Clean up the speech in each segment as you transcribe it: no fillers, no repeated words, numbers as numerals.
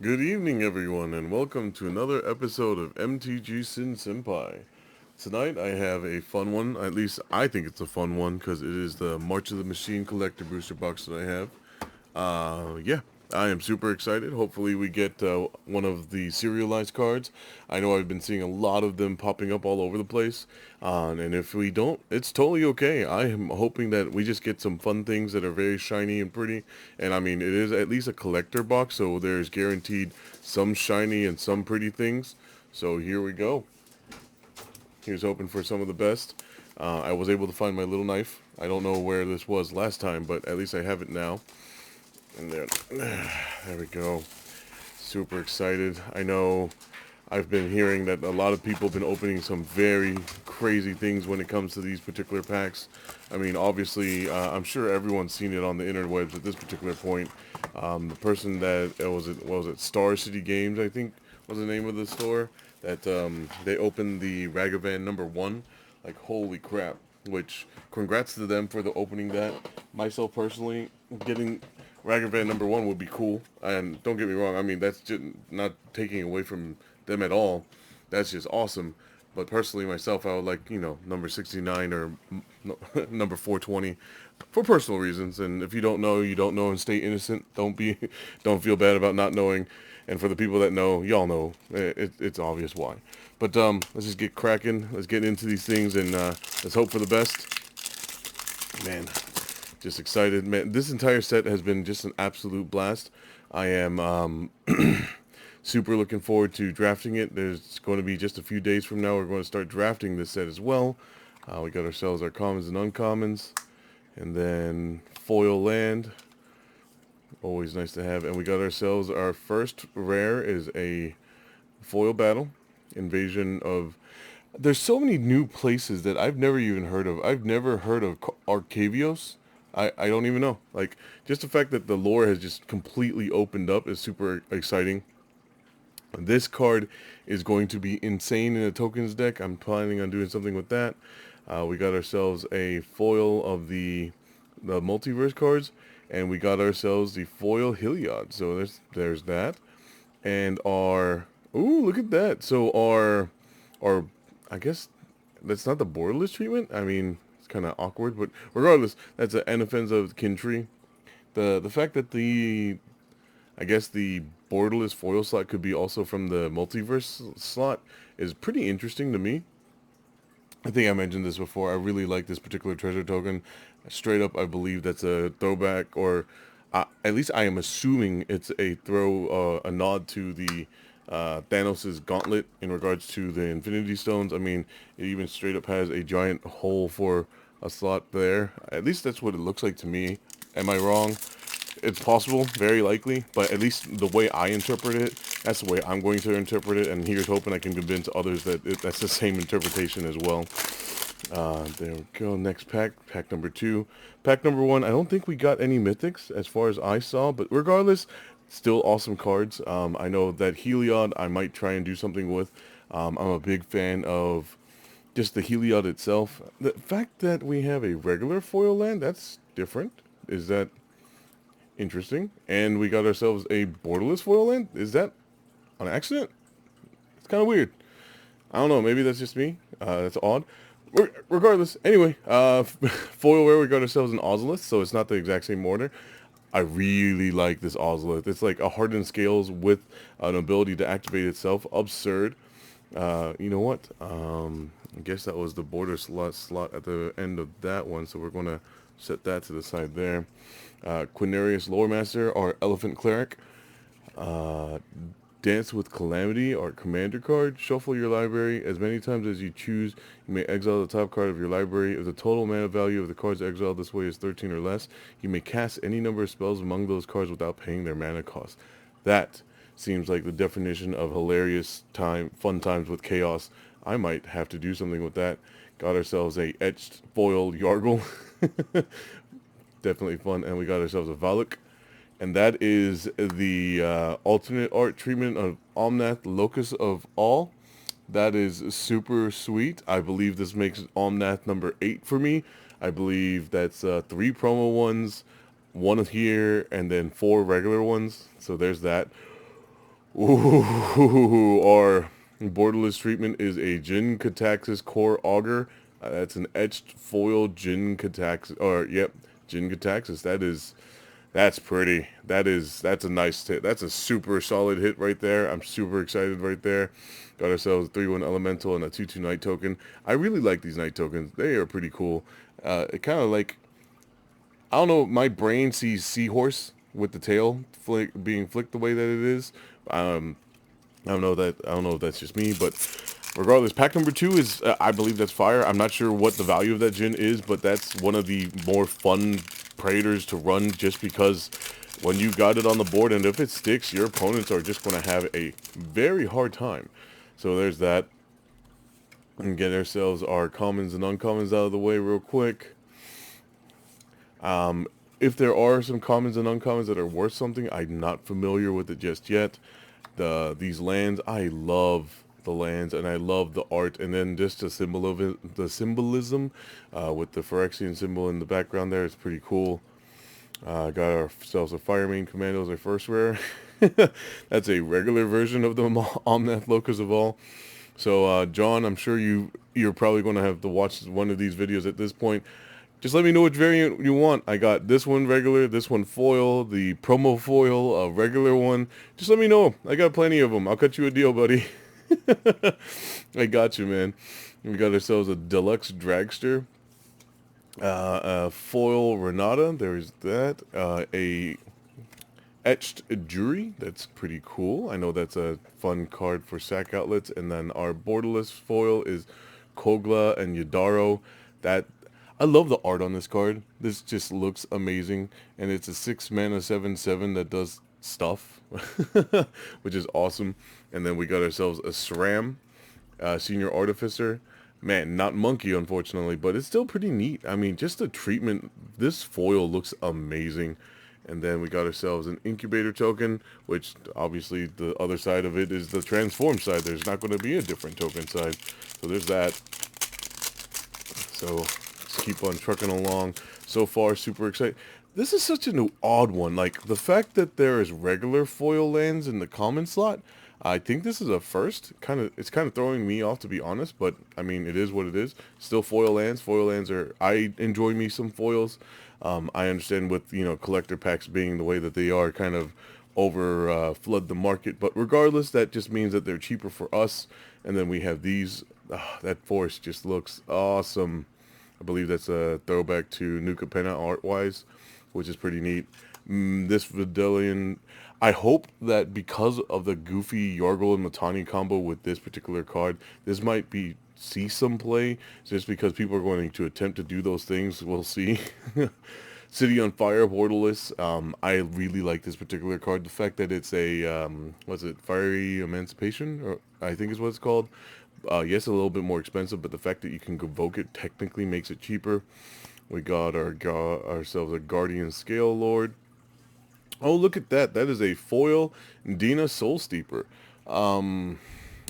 Good evening, everyone, and welcome to another episode of MTG Sin Senpai. Tonight I have a fun one, at least I think it's a fun one, because it is the March of the Machine Collector Booster Box that I have. Yeah, I am super excited. Hopefully, we get one of the serialized cards. I know I've been seeing a lot of them popping up all over the place, and if we don't, it's totally okay. I am hoping that we just get some fun things that are very shiny and pretty. And I mean, it is at least a collector box, so there's guaranteed some shiny and some pretty things. So here we go. Here's hoping for some of the best. I was able to find my little knife. I don't know where this was last time, but at least I have it now. And there we go. Super excited. I know I've been hearing that a lot of people have been opening some very crazy things when it comes to these particular packs. I mean, obviously, I'm sure everyone's seen it on the interwebs at this particular point. The person that was it Star City Games, I think was the name of the store, that they opened the Ragavan #1. Like, holy crap. Which, congrats to them for the opening that. Myself personally, getting Ragavan #1 would be cool. And don't get me wrong, I mean, that's just not taking away from them at all. That's just awesome. But personally, myself, I would like, number 69 or number 420 for personal reasons. And if you don't know, you don't know and stay innocent. Don't feel bad about not knowing. And for the people that know, y'all know. It's obvious why. But let's just get cracking. Let's get into these things and let's hope for the best. Man, just excited. Man, this entire set has been just an absolute blast. I am super looking forward to drafting it. There's going to be just a few days from now. We're going to start drafting this set as well. We got ourselves our commons and uncommons. And then foil land. Always nice to have. And we got ourselves our first rare is a foil battle. Invasion of... There's so many new places that I've never even heard of. I've never heard of Arcavios. I don't even know. Like, just the fact that the lore has just completely opened up is super exciting. This card is going to be insane in a tokens deck. I'm planning on doing something with that. We got ourselves a foil of the multiverse cards, and we got ourselves the foil Heliod. So there's that, and our look at that. So our I guess that's not the borderless treatment. I mean, it's kind of awkward, but regardless, that's an Enophens of Kintree. The fact that I guess the borderless foil slot could be also from the multiverse slot is pretty interesting to me. I think I mentioned this before. I really like this particular treasure token. Straight up, I believe that's a throwback, or at least I am assuming it's a nod to the Thanos' gauntlet in regards to the Infinity Stones. I mean, it even straight up has a giant hole for a slot there. At least that's what it looks like to me. Am I wrong? It's possible, very likely, but at least the way I interpret it, that's the way I'm going to interpret it, and here's hoping I can convince others that that's the same interpretation as well. There we go. Next pack number 2. Pack number 1, I don't think we got any mythics as far as I saw, but regardless, still awesome cards. I know that Heliod I might try and do something with. I'm a big fan of just the Heliod itself. The fact that we have a regular foil land, that's different. Is that interesting? And we got ourselves a borderless foil land? Is that on accident? It's kind of weird. I don't know. Maybe that's just me. That's odd. Regardless, anyway, foil where we got ourselves an Ozolith, so it's not the exact same order. I really like this Ozolith. It's like a hardened scales with an ability to activate itself. Absurd. You know what? I guess that was the border slot at the end of that one, so we're going to set that to the side there. Quinarius Lore Master, or Elephant Cleric. Uh, Dance with Calamity, or Commander card. Shuffle your library as many times as you choose. You may exile the top card of your library. If the total mana value of the cards exiled this way is 13 or less, you may cast any number of spells among those cards without paying their mana cost. That seems like the definition of hilarious fun times with chaos. I might have to do something with that. Got ourselves a etched foil Yargle. Definitely fun. And we got ourselves a Valak. And that is the alternate art treatment of Omnath, Locus of All. That is super sweet. I believe this makes Omnath number 8 for me. I believe that's 3 promo ones, 1 here, and then 4 regular ones. So there's that. Ooh, our borderless treatment is a Jin Kataxis Core Auger. That's an etched foil Jin Kataxis, or yep, Jin Kataxis. That's pretty. That's a nice hit. That's a super solid hit right there. I'm super excited right there. Got ourselves a 3/1 Elemental and a 2/2 Night Token. I really like these Night Tokens. They are pretty cool. It kind of like, I don't know, my brain sees Seahorse with the tail being flicked the way that it is. I don't know if that's just me, but regardless, pack number 2 is I believe that's fire. I'm not sure what the value of that Jin is, but that's one of the more fun Praetors to run, just because when you got it on the board and if it sticks, your opponents are just going to have a very hard time. So there's that. And get ourselves our commons and uncommons out of the way real quick. If there are some commons and uncommons that are worth something, I'm not familiar with it just yet. These lands, I love the lands and I love the art, and then just the symbolism with the Phyrexian symbol in the background there is pretty cool. Got ourselves a Fire Main Commando as our first rare. That's a regular version of the Omnath Locus of all. So John, I'm sure you're probably going to have to watch one of these videos at this point. Just let me know which variant you want. I got this one regular, this one foil, the promo foil, a regular one. Just let me know. I got plenty of them. I'll cut you a deal, buddy. I got you, man. We got ourselves a deluxe dragster, a foil Renata. There's that. A etched jury. That's pretty cool. I know that's a fun card for sack outlets. And then our borderless foil is Kogla and Yadaro. That, I love the art on this card. This just looks amazing, and it's a 6 mana 7/7 that does stuff, which is awesome. And then we got ourselves a SRAM, Senior Artificer. Man, not monkey, unfortunately, but it's still pretty neat. I mean, just the treatment, this foil looks amazing. And then we got ourselves an Incubator token, which obviously the other side of it is the transform side. There's not going to be a different token side. So there's that. So let's keep on trucking along. So far, super excited. This is such an odd one. Like, the fact that there is regular foil lands in the common slot, I think this is a first. It's kind of throwing me off, to be honest, but I mean, it is what it is. Still foil lands. Foil lands are, I enjoy me some foils. I understand with, you know, collector packs being the way that they are, kind of over flood the market, but regardless, that just means that they're cheaper for us. And then we have these. That force just looks awesome. I believe that's a throwback to New Capenna art-wise, which is pretty neat. This Vidalian, I hope that because of the goofy Yorgel and Matani combo with this particular card, this might see some play, just because people are going to attempt to do those things. We'll see. City on Fire, Borderless. I really like this particular card. The fact that it's a, what's it, Fiery Emancipation, or I think is what it's called. Yes, a little bit more expensive, but the fact that you can evoke it technically makes it cheaper. We got ourselves a Guardian Scale Lord. Oh, look at that. That is a foil Dina Soul Steeper. I'm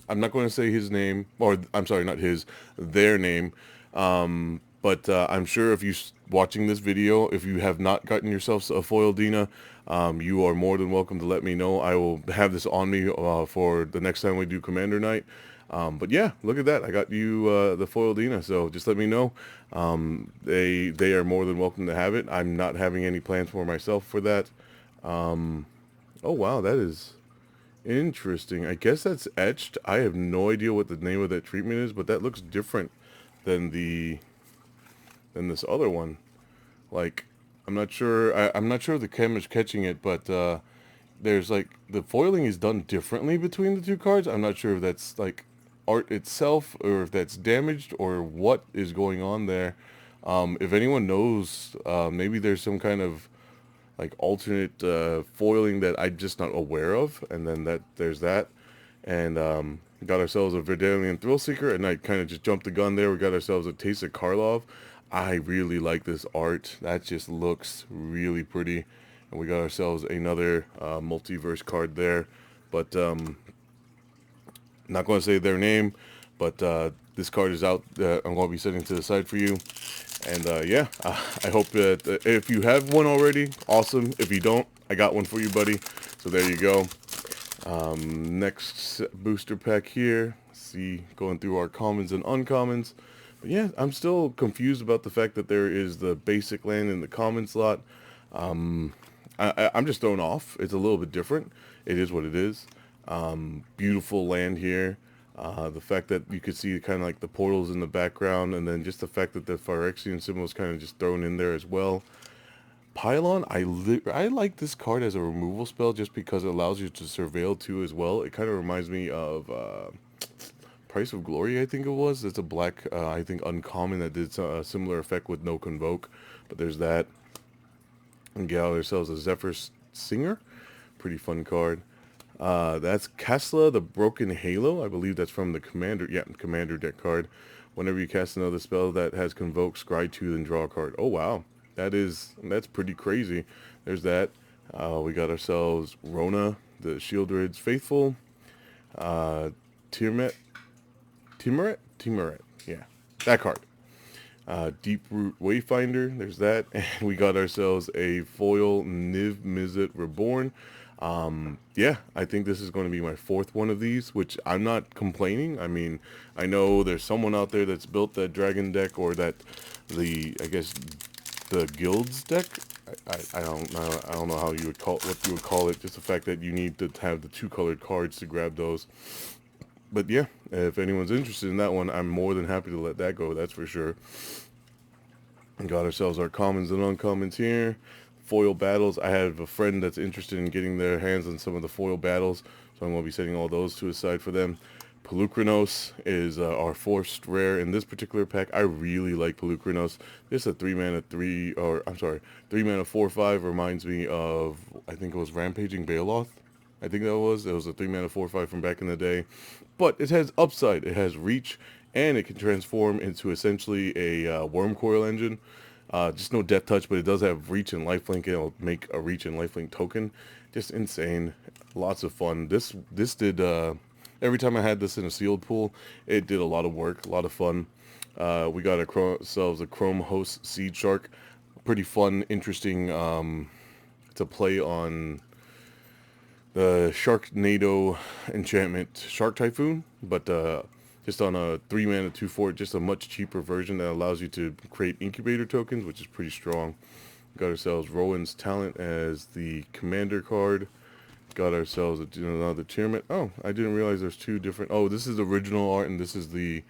not going to say his name, or I'm sorry, not his, their name. But I'm sure if you watching this video, if you have not gotten yourself a foil Dina, you are more than welcome to let me know. I will have this on me for the next time we do Commander Night. But yeah, look at that. I got you the foil Dina, so just let me know. They are more than welcome to have it. I'm not having any plans for myself for that. Oh wow, that is interesting. I guess that's etched. I have no idea what the name of that treatment is, but that looks different than this other one. Like, I'm not sure. I'm not sure if the camera's catching it, but there's like the foiling is done differently between the two cards. I'm not sure if that's like art itself or if that's damaged or what is going on there. If anyone knows, maybe there's some kind of like alternate foiling that I'm just not aware of, and then there's that. And got ourselves a Verdalian Thrillseeker, and I kind of just jumped the gun there. We got ourselves a Taste of Karlov. I really like this art. That just looks really pretty. And we got ourselves another multiverse card there, but not going to say their name, but this card is out. I'm going to be setting to the side for you. And yeah, I hope that if you have one already, awesome. If you don't, I got one for you, buddy. So there you go. Next booster pack here. See, going through our commons and uncommons. But yeah, I'm still confused about the fact that there is the basic land in the common slot. I'm just thrown off. It's a little bit different. It is what it is. Beautiful land here. The fact that you could see kind of like the portals in the background, and then just the fact that the Phyrexian symbol is kind of just thrown in there as well. Pylon, I like this card as a removal spell just because it allows you to surveil too as well. It kind of reminds me of Price of Glory, I think it was. It's a black, I think, uncommon that did a similar effect with no convoke. But there's that. And get ourselves a Zephyr Singer. Pretty fun card. That's Kasla, the Broken Halo. I believe that's from the Commander. Yeah, Commander deck card. Whenever you cast another spell that has Convoke, scry 2, then draw a card. Oh, wow. That's pretty crazy. There's that. We got ourselves Rona, the Shieldred's Faithful. Timoret? Timoret. Yeah, that card. Deeproot Wayfinder, there's that. And we got ourselves a foil Niv Mizzet Reborn. Yeah, I think this is going to be my fourth one of these, which I'm not complaining. I mean, I know there's someone out there that's built that dragon deck, or that I guess the guilds deck. I don't know. I don't know how you would what you would call it. Just the fact that you need to have the 2 colored cards to grab those. But yeah, if anyone's interested in that one, I'm more than happy to let that go. That's for sure. And got ourselves our commons and uncommons here. Foil battles. I have a friend that's interested in getting their hands on some of the foil battles, so I'm going to be setting all those to the side for them. Pelucranos is our forced rare in this particular pack. I really like Pelucranos. This is a 3 mana 4/5. Reminds me of, I think it was Rampaging Baloth. I think it was a 3 mana 4/5 from back in the day. But it has upside. It has reach, and it can transform into essentially a worm coil engine. Just no death touch, but it does have reach and lifelink. It'll make a reach and lifelink token. Just insane. Lots of fun. This did every time I had this in a sealed pool, it did a lot of work, a lot of fun. We got ourselves a Chrome Host Seed Shark. Pretty fun, interesting to play on the Sharknado enchantment Shark Typhoon, but just on a 3 mana 2/4, just a much cheaper version that allows you to create incubator tokens, which is pretty strong. Got ourselves Rowan's Talent as the commander card. Got ourselves another Tyrant. Oh, I didn't realize there's 2 different. Oh, this is the original art, and this is the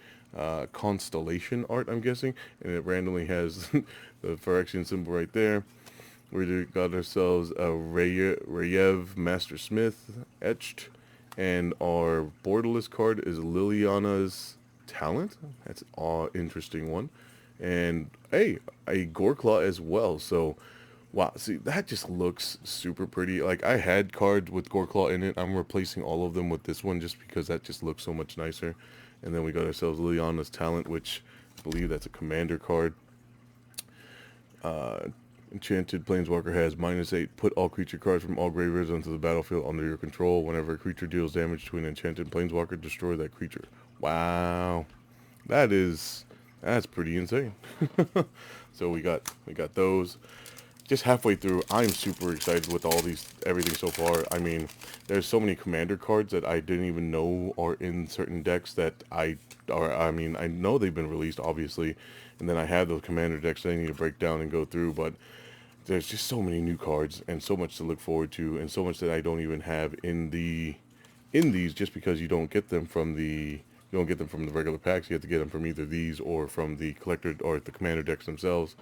Constellation art, I'm guessing. And it randomly has the Phyrexian symbol right there. We got ourselves a Rayev Master Smith etched. And our borderless card is Liliana's Talent. That's an interesting one. And, hey, a Goreclaw as well. So, wow, see, that just looks super pretty. Like, I had cards with Goreclaw in it. I'm replacing all of them with this one just because that just looks so much nicer. And then we got ourselves Liliana's Talent, which I believe that's a commander card. Enchanted Planeswalker has -8. Put all creature cards from all graveyards onto the battlefield under your control. Whenever a creature deals damage to an enchanted Planeswalker, destroy that creature. Wow, that's pretty insane. So we got those. Just halfway through, I'm super excited with everything so far. I mean, there's so many commander cards that I didn't even know are in certain decks that I know they've been released, obviously, and then I have those commander decks that I need to break down and go through, but there's just so many new cards and so much to look forward to, and so much that I don't even have in these, just because you don't get them from the regular packs. You have to get them from either these or from the collector or the commander decks themselves.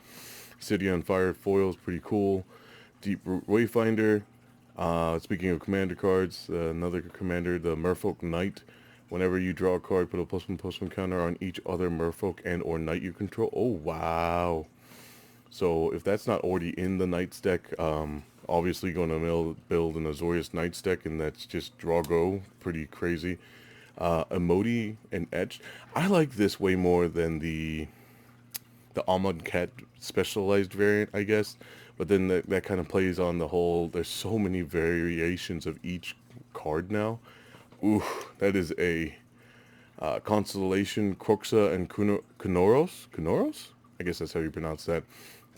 City on Fire foil is pretty cool. Deeproot Wayfinder. Speaking of commander cards, another commander, the Merfolk Knight. Whenever you draw a card, put a +1/+1 counter on each other Merfolk and or Knight you control. Oh, wow. So if that's not already in the Knights deck, obviously going to build an Azorius Knights deck, and that's just draw go. Pretty crazy. Emoti and Etched. I like this way more than the Amonkhet specialized variant, I guess. But then that kind of plays on the whole, there's so many variations of each card now. Ooh, that is a Constellation, Croxa, and Kunoros? Kunoros? I guess that's how you pronounce that.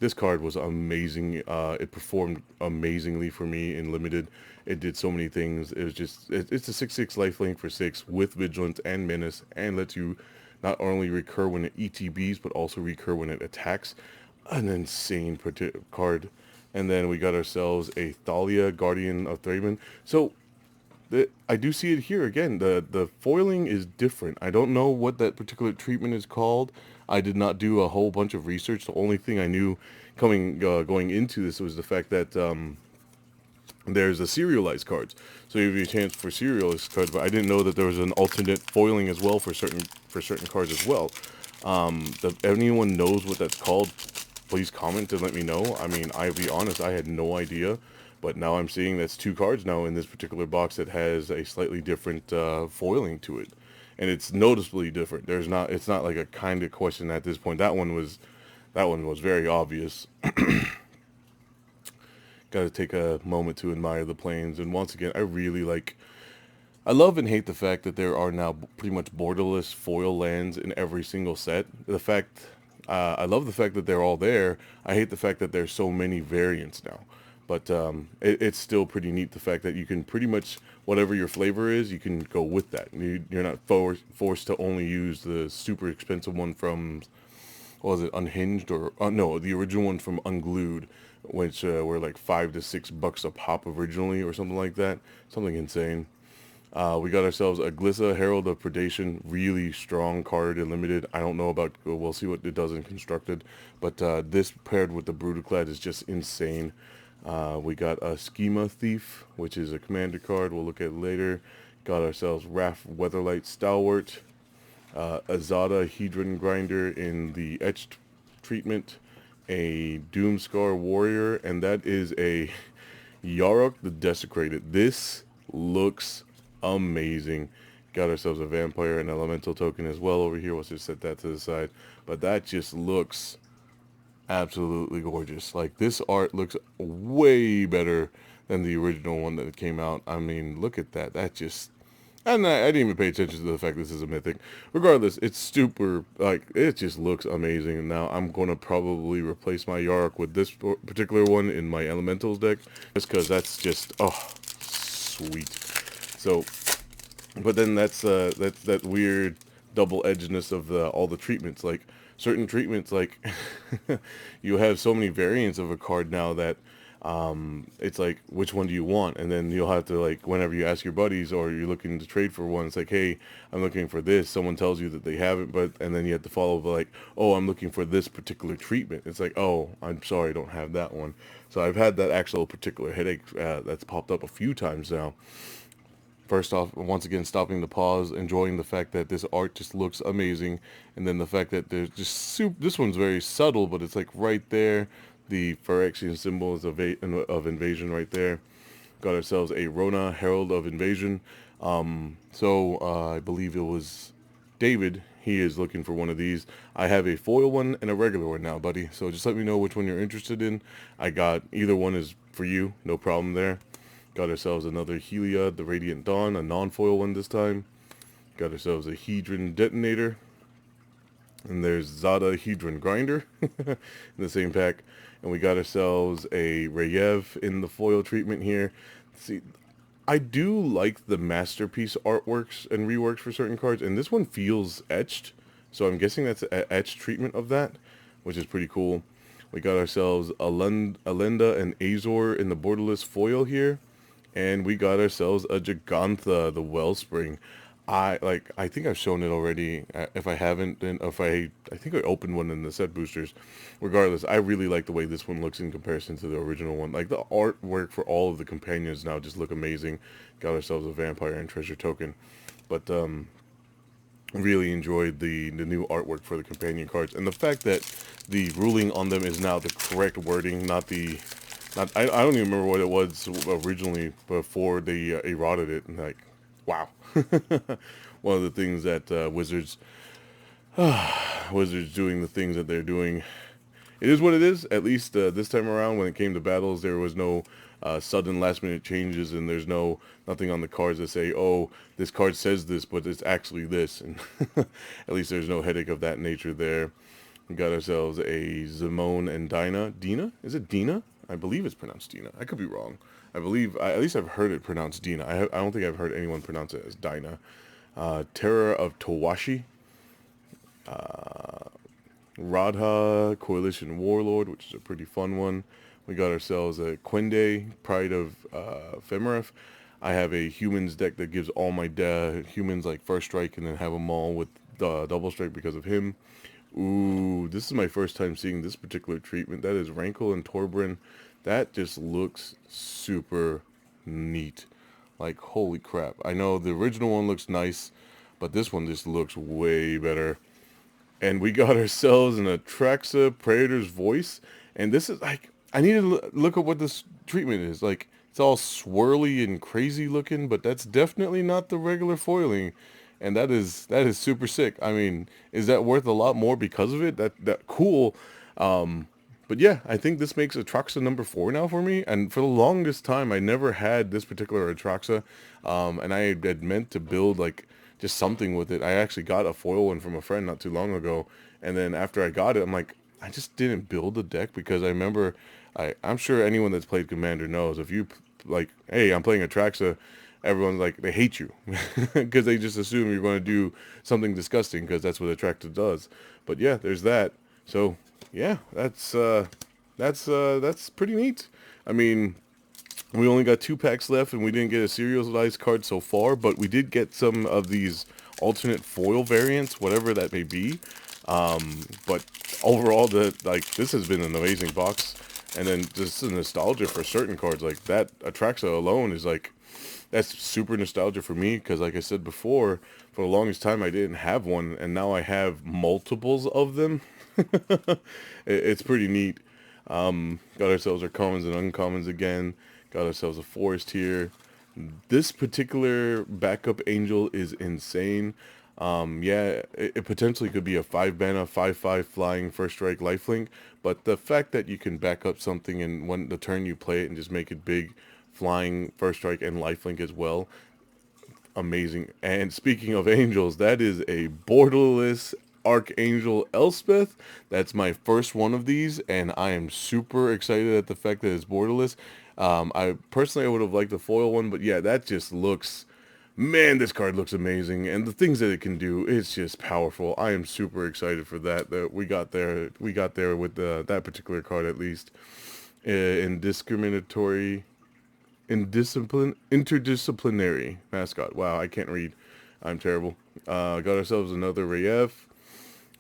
this card was amazing. It performed amazingly for me in limited. It did so many things. It was just it's a 6/6 lifelink for 6 with vigilance and menace, and lets you not only recur when it ETBs but also recur when it attacks. An insane card. And then we got ourselves a Thalia, Guardian of Thraben. So I do see it here again. The foiling is different. I don't know what that particular treatment is called. I did not do a whole bunch of research. The only thing I knew going into this was the fact that there's a serialized cards. So you have a chance for serialized cards, but I didn't know that there was an alternate foiling as well for certain cards as well. If anyone knows what that's called, please comment and let me know. I mean, I'll be honest, I had no idea, but now I'm seeing that's 2 cards now in this particular box that has a slightly different foiling to it, and it's noticeably different. It's not like a kind of question at this point. That one was very obvious. Got to take a moment to admire the planes, and once again, I love and hate the fact that there are now pretty much borderless foil lands in every single set. I love the fact that they're all there. I hate the fact that there's so many variants now. But it's still pretty neat, the fact that you can pretty much, whatever your flavor is, you can go with that. You're not forced to only use the super expensive one from, what was it, Unhinged, or no, the original one from Unglued, which were like $5 to $6 a pop originally, or something like that. Something insane. We got ourselves a Glissa, Herald of Predation, really strong card in limited. I don't know about, we'll see what it does in constructed, but this paired with the Brutaclad is just insane. We got a Schema Thief, which is a commander card we'll look at later. Got ourselves Wrath Weatherlight Stalwart, Azada Hedron Grinder in the Etched treatment, a Doomscar Warrior, and that is a Yarok the Desecrated. This looks amazing. Got ourselves a Vampire and Elemental token as well over here. We'll just set that to the side. But that just looks absolutely gorgeous. Like, this art looks way better than the original one that came out. I mean, look at that. That just... And I didn't even pay attention to the fact this is a mythic. Regardless, it's super, like, it just looks amazing. And now I'm going to probably replace my Yarok with this particular one in my Elementals deck, just because that's just, oh, sweet. So, but then that's that weird double-edgedness of all the treatments. Like, certain treatments, like, you have so many variants of a card now that it's like, which one do you want? And then you'll have to, like, whenever you ask your buddies or you're looking to trade for one, it's like, hey, I'm looking for this. Someone tells you that they have it, and then you have to follow up like, oh, I'm looking for this particular treatment. It's like, oh, I'm sorry, I don't have that one. So I've had that actual particular headache that's popped up a few times now. First off, once again, stopping the pause, enjoying the fact that this art just looks amazing, and then the fact that there's just this one's very subtle, but it's like right there. The Phyrexian symbol is of invasion right there. Got ourselves a Rona, Herald of Invasion. I believe it was David. He is looking for one of these. I have a foil one and a regular one now, buddy. So just let me know which one you're interested in. I got either one is for you, no problem there. Got ourselves another Helia, the Radiant Dawn, a non-foil one this time. Got ourselves a Hedron Detonator. And there's Zada Hedron Grinder in the same pack. And we got ourselves a Rayev in the foil treatment here. See, I do like the masterpiece artworks and reworks for certain cards. And this one feels etched. So I'm guessing that's an etched treatment of that, which is pretty cool. We got ourselves Alenda and Azor in the borderless foil here. And we got ourselves a Jegantha, the Wellspring. I think I've shown it already. If I haven't, then I think I opened one in the set boosters. Regardless, I really like the way this one looks in comparison to the original one. Like, the artwork for all of the companions now just look amazing. Got ourselves a Vampire and Treasure token. But really enjoyed the new artwork for the companion cards, and the fact that the ruling on them is now the correct wording, not I don't even remember what it was originally before they eroded it. And like, wow. One of the things that Wizards doing the things that they're doing. It is what it is. At least this time around, when it came to battles, there was no sudden last-minute changes, and there's nothing on the cards that say, oh, this card says this, but it's actually this. And at least there's no headache of that nature there. We got ourselves a Zimone and Dina. Is it Dina? I believe it's pronounced Dina. I could be wrong. At least I've heard it pronounced Dina. I don't think I've heard anyone pronounce it as Dinah. Terror of Towashi. Radha, Coalition Warlord, which is a pretty fun one. We got ourselves a Quende, Pride of Femeref. I have a humans deck that gives all my humans like first strike and then have them all with double strike because of him. Ooh, this is my first time seeing this particular treatment. That is Rankle and Torbran. That just looks super neat. Like, holy crap. I know the original one looks nice, but this one just looks way better. And we got ourselves an Atraxa Praetor's Voice. And this is like, I need to look at what this treatment is. Like, it's all swirly and crazy looking, but that's definitely not the regular foiling. And that is super sick. I mean, is that worth a lot more because of it? That cool. But yeah, I think this makes Atraxa number 4 now for me. And for the longest time, I never had this particular Atraxa. And I had meant to build like just something with it. I actually got a foil one from a friend not too long ago. And then after I got it, I'm like, I just didn't build a deck because I remember, I'm sure anyone that's played Commander knows if you like, hey, I'm playing Atraxa, everyone's like, they hate you because they just assume you're going to do something disgusting because that's what Atraxa does. But yeah, there's that. So yeah, that's pretty neat. I mean, we only got 2 packs left, and we didn't get a serialized card so far, but we did get some of these alternate foil variants, whatever that may be. But overall, this has been an amazing box. And then just the nostalgia for certain cards like that. Atraxa alone is like, that's super nostalgia for me because, like I said before, for the longest time I didn't have one, and now I have multiples of them. It's pretty neat. Got ourselves our commons and uncommons again. Got ourselves a forest here. This particular backup angel is insane. Yeah, it potentially could be a 5-mana, 5/5 flying first strike lifelink, but the fact that you can back up something and when the turn you play it and just make it big, flying first strike and lifelink as well, amazing. And speaking of angels, that is a borderless Archangel Elspeth. That's my first one of these, and I am super excited at the fact that it's borderless. I personally would have liked the foil one, but yeah, that just looks, man, this card looks amazing, and the things that it can do, it's just powerful. I am super excited for that. That we got there with that particular card at least. Interdisciplinary mascot. Wow, I can't read. I'm terrible. Got ourselves another Rayef.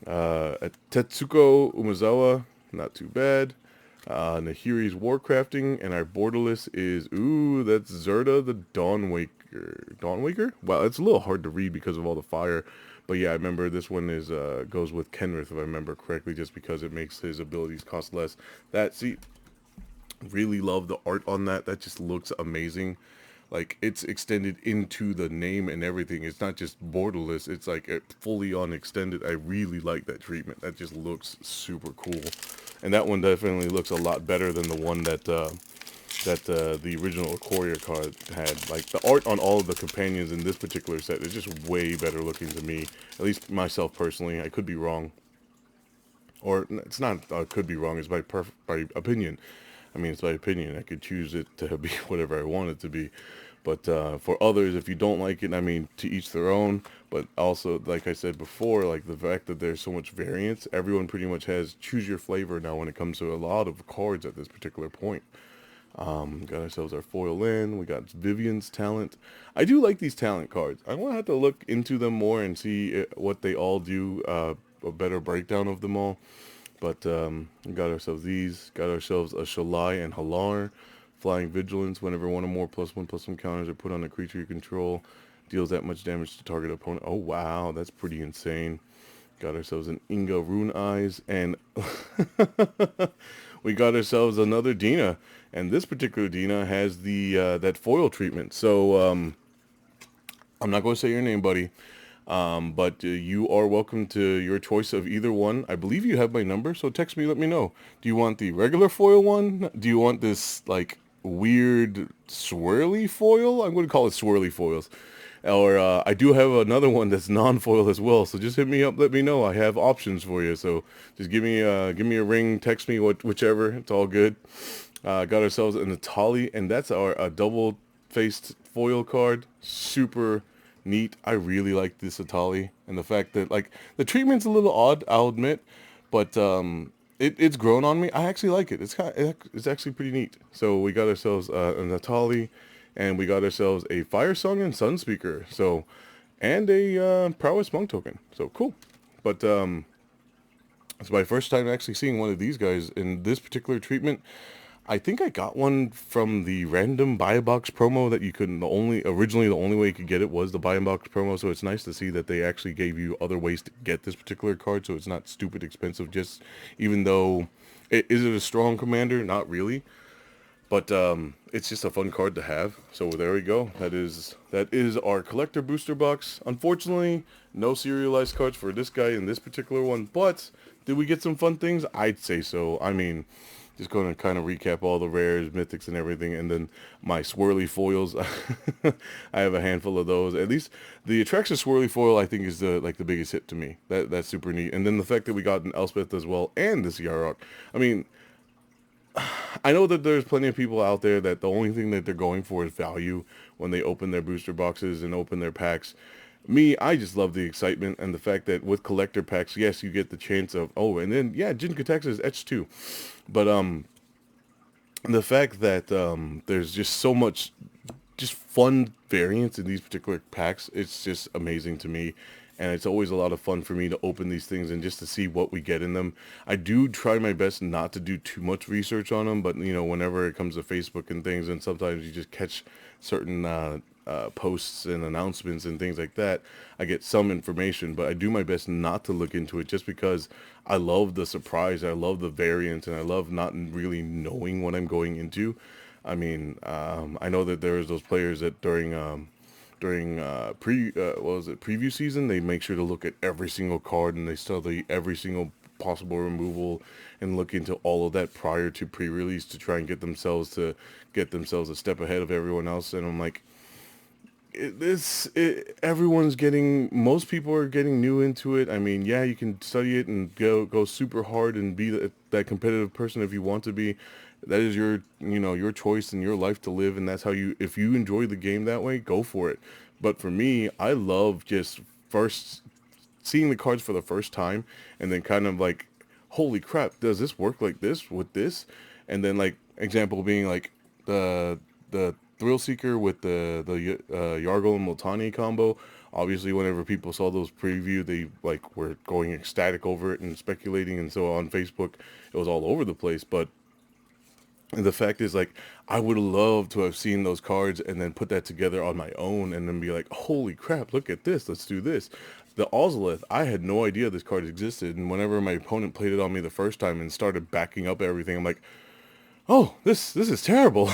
A Tetsuko Umezawa, not too bad. Nahiri's Warcrafting, and our borderless is, that's Zerda the Dawnwaker. Dawnwaker? Wow, it's a little hard to read because of all the fire. But yeah, I remember this one is goes with Kenrith, if I remember correctly, just because it makes his abilities cost less. Really love the art on that. That just looks amazing. Like, it's extended into the name and everything. It's not just borderless. It's like fully on extended. I really like that treatment. That just looks super cool. And that one definitely looks a lot better than the one that the original Courier card had. Like, the art on all of the companions in this particular set is just way better looking to me. At least myself personally. I could be wrong. Or, it's not could be wrong. It's by opinion. I mean, it's my opinion. I could choose it to be whatever I want it to be. But for others, if you don't like it, I mean, to each their own. But also, like I said before, like the fact that there's so much variance, everyone pretty much has choose your flavor now when it comes to a lot of cards at this particular point. Got ourselves our foil in. We got Vivian's Talent. I do like these talent cards. I want to have to look into them more and see what they all do, a better breakdown of them all. But we got ourselves these. Got ourselves a Shalai and Halar. Flying Vigilance. Whenever one or more +1/+1 counters are put on a creature you control, deals that much damage to target opponent. Oh, wow. That's pretty insane. Got ourselves an Inga Rune Eyes. And we got ourselves another Dina. And this particular Dina has the that foil treatment. So I'm not going to say your name, buddy. But you are welcome to your choice of either one. I believe you have my number, so text me, let me know. Do you want the regular foil one? Do you want this, like, weird swirly foil. I'm going to call it swirly foils. Or I do have another one that's non-foil as well. So just hit me up, let me know. I have options for you. So just give me a ring, text me, whichever. It's all good. Got ourselves an Atali, and that's our double-faced foil card. Super neat. I really like this Atali, and the fact that like the treatment's a little odd, I'll admit, but it's grown on me. I actually like it. It's actually pretty neat. So we got ourselves an Atali, and we got ourselves a Fire Song and Sun Speaker. So and a Prowess Monk token. So cool. But it's my first time actually seeing one of these guys in this particular treatment. I think I got one from the random buy a box promo that you couldn't, originally the only way you could get it was the buy a box promo, so it's nice to see that they actually gave you other ways to get this particular card, so it's not stupid expensive, just, even though, is it a strong commander? Not really, but it's just a fun card to have. So there we go. That is our collector booster box. Unfortunately, no serialized cards for this guy in this particular one, but did we get some fun things? I'd say so. I mean, just going to kind of recap all the rares, mythics, and everything, and then my swirly foils. I have a handful of those. At least the Atraxa swirly foil, I think, is the biggest hit to me. That's super neat. And then the fact that we got an Elspeth as well, and this Yarok. I mean, I know that there's plenty of people out there that the only thing that they're going for is value when they open their booster boxes and open their packs. Me, I just love the excitement and the fact that with collector packs, yes, you get the chance of, oh, and then, yeah, Jin Kataxa is etched too. But the fact that there's just so much just fun variants in these particular packs, it's just amazing to me. And it's always a lot of fun for me to open these things and just to see what we get in them. I do try my best not to do too much research on them, but you know, whenever it comes to Facebook and things, and sometimes you just catch certain posts and announcements and things like that, I get some information, but I do my best not to look into it just because I love the surprise, I love the variants, and I love not really knowing what I'm going into. I mean, I know that there's those players that during what was it, preview season, they make sure to look at every single card and they study every single possible removal and look into all of that prior to pre-release to try and get themselves a step ahead of everyone else. And I'm like, most people are getting new into it. I mean, yeah, you can study it and go super hard and be that competitive person if you want to be. That is your choice and your life to live, and that's how if you enjoy the game that way, go for it. But for me, I love just first seeing the cards for the first time and then kind of like, holy crap, does this work like this with this? And then like example being like the Thrill Seeker with the Yargle and Multani combo. Obviously, whenever people saw those preview, they like were going ecstatic over it and speculating, and so on Facebook, it was all over the place. But the fact is, like, I would love to have seen those cards and then put that together on my own and then be like, holy crap, look at this, let's do this. The Ozolith, I had no idea this card existed, and whenever my opponent played it on me the first time and started backing up everything, I'm like, oh, this is terrible.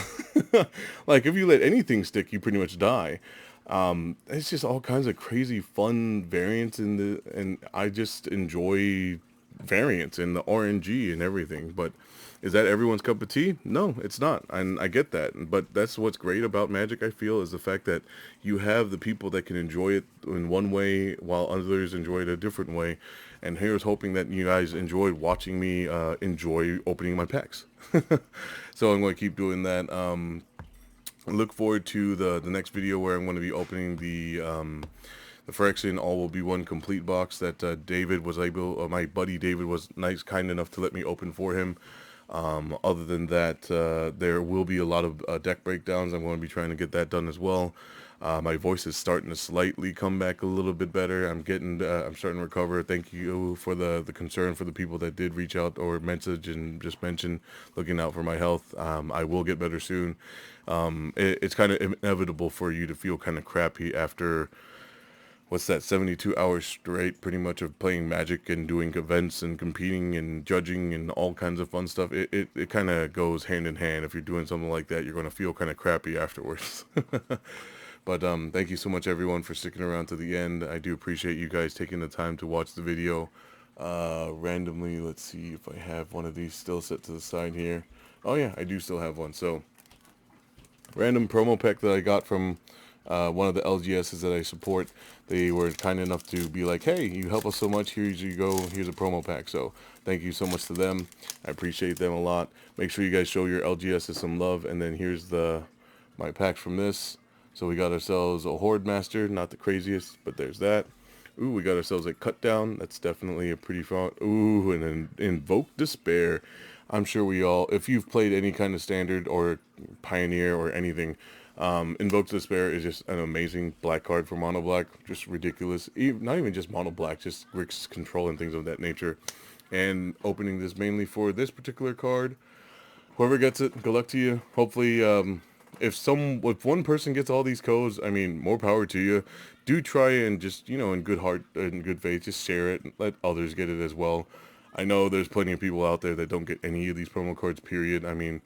Like, if you let anything stick, you pretty much die. It's just all kinds of crazy fun variants and I just enjoy variants and the RNG and everything. But is that everyone's cup of tea? No, it's not. And I get that. But that's what's great about Magic, I feel, is the fact that you have the people that can enjoy it in one way while others enjoy it a different way. And here's hoping that you guys enjoyed watching me enjoy opening my packs. So I'm going to keep doing that. Look forward to the next video where I'm going to be opening the Phyrexian All Will Be One complete box that David was able, my buddy David was kind enough to let me open for him. Other than that, there will be a lot of deck breakdowns. I'm going to be trying to get that done as well. My voice is starting to slightly come back a little bit better. I'm starting to recover. Thank you for the concern for the people that did reach out or message and just mention looking out for my health. I will get better soon. It's kind of inevitable for you to feel kind of crappy after, what's that, 72 hours straight pretty much of playing Magic and doing events and competing and judging and all kinds of fun stuff. It kind of goes hand in hand. If you're doing something like that, you're going to feel kind of crappy afterwards. But thank you so much, everyone, for sticking around to the end. I do appreciate you guys taking the time to watch the video. Randomly, let's see if I have one of these still set to the side here. Oh yeah, I do still have one. So random promo pack that I got from one of the LGSs that I support. They were kind enough to be like, hey, you help us so much, here you go, here's a promo pack. So thank you so much to them. I appreciate them a lot. Make sure you guys show your LGSs some love. And then here's my packs from this. So we got ourselves a Horde Master, not the craziest, but there's that. Ooh, we got ourselves a Cut Down. That's definitely a pretty fun. Ooh, and an Invoke Despair. I'm sure we all, if you've played any kind of Standard or Pioneer or anything, Invoke Despair is just an amazing black card for mono black. Just ridiculous. Not even just mono black, just Grixis control and things of that nature. And opening this mainly for this particular card. Whoever gets it, good luck to you. Hopefully, if one person gets all these codes, I mean, more power to you. Do try and just, in good heart and good faith, just share it and let others get it as well. I know there's plenty of people out there that don't get any of these promo cards, period. I mean,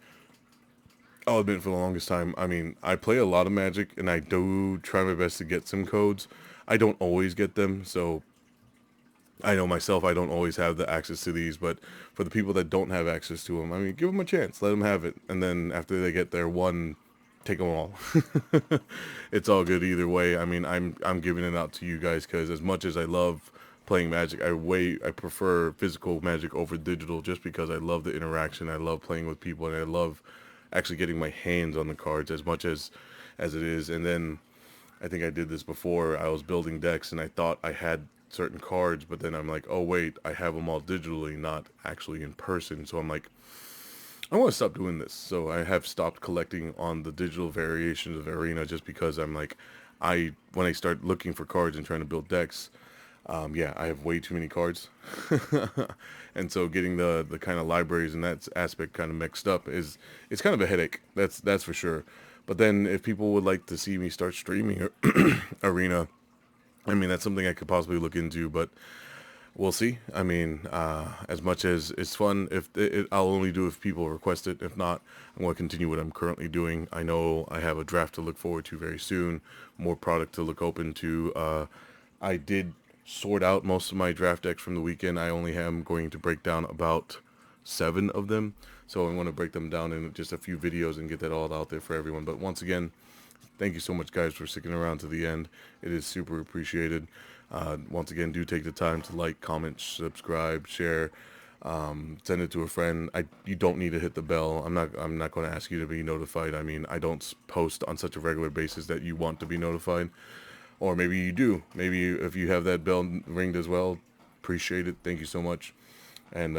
I'll admit for the longest time, I mean, I play a lot of Magic and I do try my best to get some codes. I don't always get them, so I know myself I don't always have the access to these, but for the people that don't have access to them, I mean, give them a chance, let them have it, and then after they get their one, take them all. It's all good either way. I mean, I'm giving it out to you guys because as much as I love playing Magic, I prefer physical Magic over digital just because I love the interaction. I love playing with people, and I love actually getting my hands on the cards as much as it is. And then I think I did this before. I was building decks and I thought I had certain cards, but then I'm like, oh wait, I have them all digitally, not actually in person. So I'm like, I want to stop doing this. So I have stopped collecting on the digital variations of Arena just because I'm like, when I start looking for cards and trying to build decks, yeah, I have way too many cards. And so getting the kind of libraries and that aspect kind of mixed up it's kind of a headache. That's for sure. But then if people would like to see me start streaming Arena, I mean, that's something I could possibly look into, but we'll see. I mean, as much as it's fun, I'll only do if people request it. If not, I'm going to continue what I'm currently doing. I know I have a draft to look forward to very soon, more product to look open to. I did sort out most of my draft decks from the weekend. I only am going to break down about 7 of them, so I'm going to break them down in just a few videos and get that all out there for everyone. But once again, thank you so much, guys, for sticking around to the end. It is super appreciated. Once again, do take the time to like, comment, subscribe, share, send it to a friend. You don't need to hit the bell. I'm not going to ask you to be notified. I mean, I don't post on such a regular basis that you want to be notified, or maybe you do. Maybe if you have that bell ringed as well, appreciate it. Thank you so much, and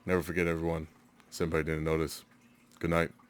never forget, everyone. Senpai didn't notice. Good night.